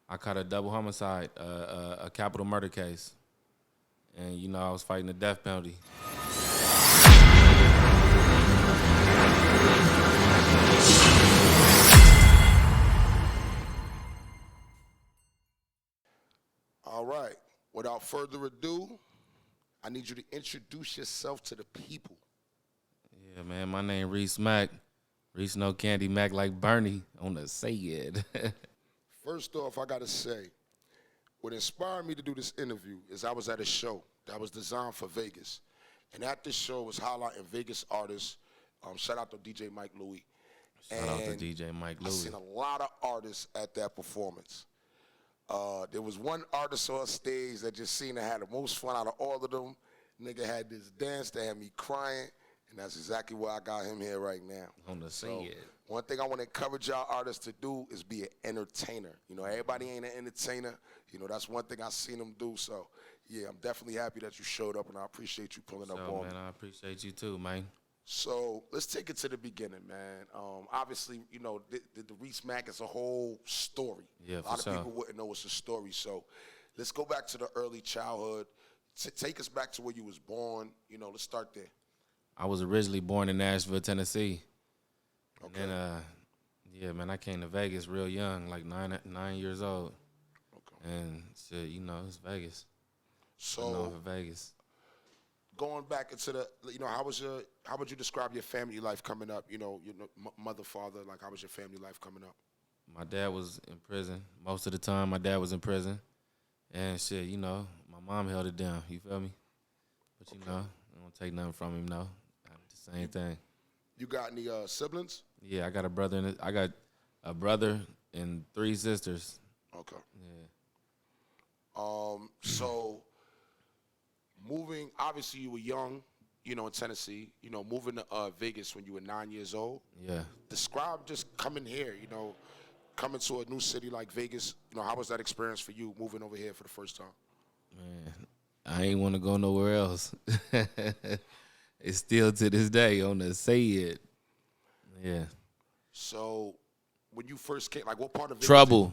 I caught a double homicide, a capital murder case, and I was fighting the death penalty. All right. Without further ado, I need you to introduce yourself to the people. Yeah, man, my name Reese Mack. Reese no candy Mac like Bernie on the say it. First off, I got to say, what inspired me to do this interview is I was at a show that was designed for Vegas. And at this show was highlighting Vegas artists. Shout out to DJ Mike Louie. Shout out to DJ Mike I Louie. seen a lot of artists at that performance. There was one artist on stage that just seemed to have the most fun out of all of them. Nigga had this dance that had me crying, and that's exactly why I got him here right now. On the say it. One thing I want to encourage y'all artists to do is be an entertainer. Everybody ain't an entertainer. That's one thing I seen them do. So, yeah, I'm definitely happy that you showed up, and I appreciate you pulling up on me. Man, I appreciate you too, man. So let's take it to the beginning, man. Obviously, the REECE Mac is a whole story. Yeah, a lot for of sure. people wouldn't know it's a story. So let's go back to the early childhood. Take us back to where you was born. Let's start there. I was originally born in Nashville, Tennessee. Okay. And then, yeah, man, I came to Vegas real young, like 9 years old. Okay. And shit, it's Vegas. So Known for Vegas. going back into the, how would you describe your family life coming up? Your mother, father, like how was your family life coming up? My dad was in prison. Most of the time, my dad was in prison. And shit, my mom held it down. You feel me? But, I don't take nothing from him, no. The same thing. You got any siblings? Yeah, I got a brother. I got a brother and 3 sisters. Okay. Yeah. So moving, obviously you were young, in Tennessee, moving to Vegas when you were 9 years old. Yeah. Describe just coming here, coming to a new city like Vegas. How was that experience for you moving over here for the first time? Man, I ain't want to go nowhere else. It's still to this day on the say it. Yeah. So when you first came, like what part of Vegas? Trouble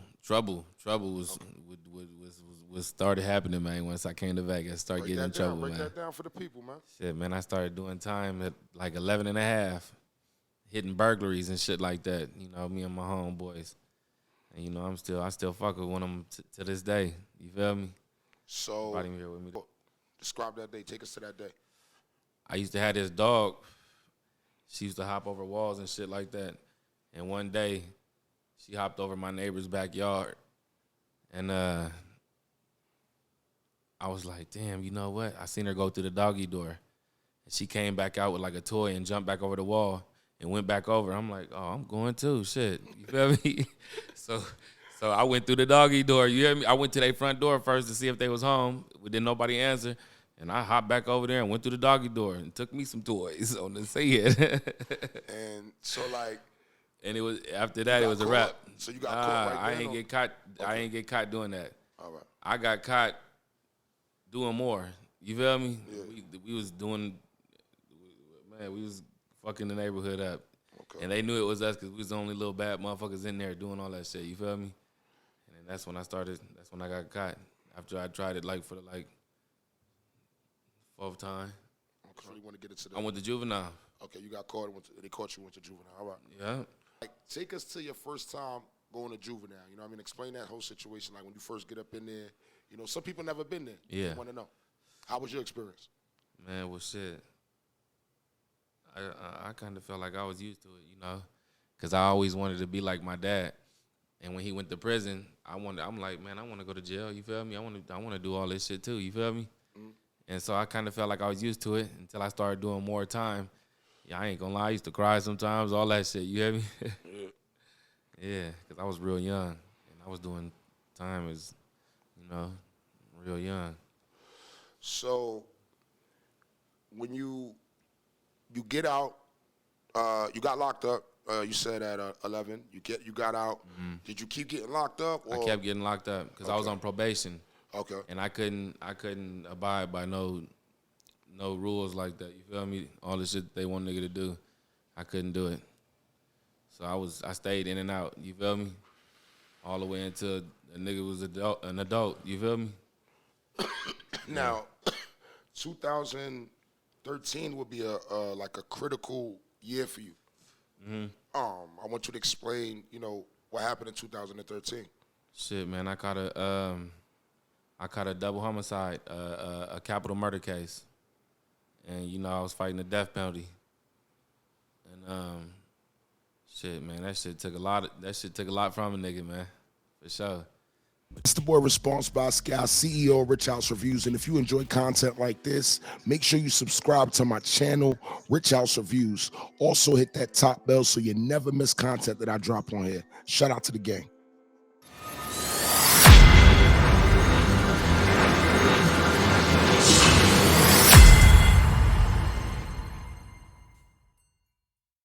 was started happening, man. Once I came to Vegas, started getting in trouble, Break man. that down for the people, man. Shit, man, I started doing time at like 11 and a half, hitting burglaries and shit like that. Me and my homeboys. And I still fuck with one of them to this day. You feel me? So Brought him here with me. describe that day. Take us to that day. I used to have this dog. She used to hop over walls and shit like that. And one day, she hopped over my neighbor's backyard. And I was like, damn, you know what? I seen her go through the doggy door. And she came back out with like a toy and jumped back over the wall and went back over. I'm like, oh, I'm going too. Shit. You feel me? So I went through the doggy door. You hear me? I went to their front door first to see if they was home. Didn't nobody answer. And I hopped back over there and went through the doggy door and took me some toys on the say it. And so like, and it was after that it was a wrap. So you got caught right I then, ain't or? get caught. Okay. I ain't get caught doing that. All right. I got caught doing more. You feel me? Yeah. We was doing, man. We was fucking the neighborhood up, Okay. and they knew it was us because we was the only little bad motherfuckers in there doing all that shit. You feel me? And then that's when I started. That's when I got caught. After I tried it for the 4th time. Okay. So you want to get into that? I went to juvenile. Okay, you got caught. They caught you. Went to juvenile. All right. Yeah. Like, take us to your first time going to juvenile. Explain that whole situation. Like when you first get up in there. Some people never been there. Yeah. They want to know. How was your experience? Man, well, shit. I kind of felt like I was used to it, because I always wanted to be like my dad. And when he went to prison, I'm like, man, I want to go to jail. You feel me? I want to do all this shit too. You feel me? Mm-hmm. And so I kind of felt like I was used to it until I started doing more time. Yeah, I ain't gonna lie, I used to cry sometimes, all that shit. You hear me? Yeah. Yeah, because I was real young, and I was doing time as, real young. So when you get out, you got locked up. You said at 11. You got out. Mm-hmm. Did you keep getting locked up? Or? I kept getting locked up because I was on probation. Okay. And I couldn't abide by no rules like that. You feel me? All the shit they want nigga to do, I couldn't do it. So I stayed in and out. You feel me? All the way until The nigga was an adult. You feel me? Now, 2013 would be like a critical year for you. I want you to explain, what happened in 2013. Shit, man, I caught a double homicide, a capital murder case, and I was fighting the death penalty, and shit, man, that shit took a lot from a nigga, man, for sure. It's the boy Response by Sky, CEO of Richhouse Reviews. And if you enjoy content like this, make sure you subscribe to my channel, Richhouse Reviews. Also hit that top bell so you never miss content that I drop on here. Shout out to the gang.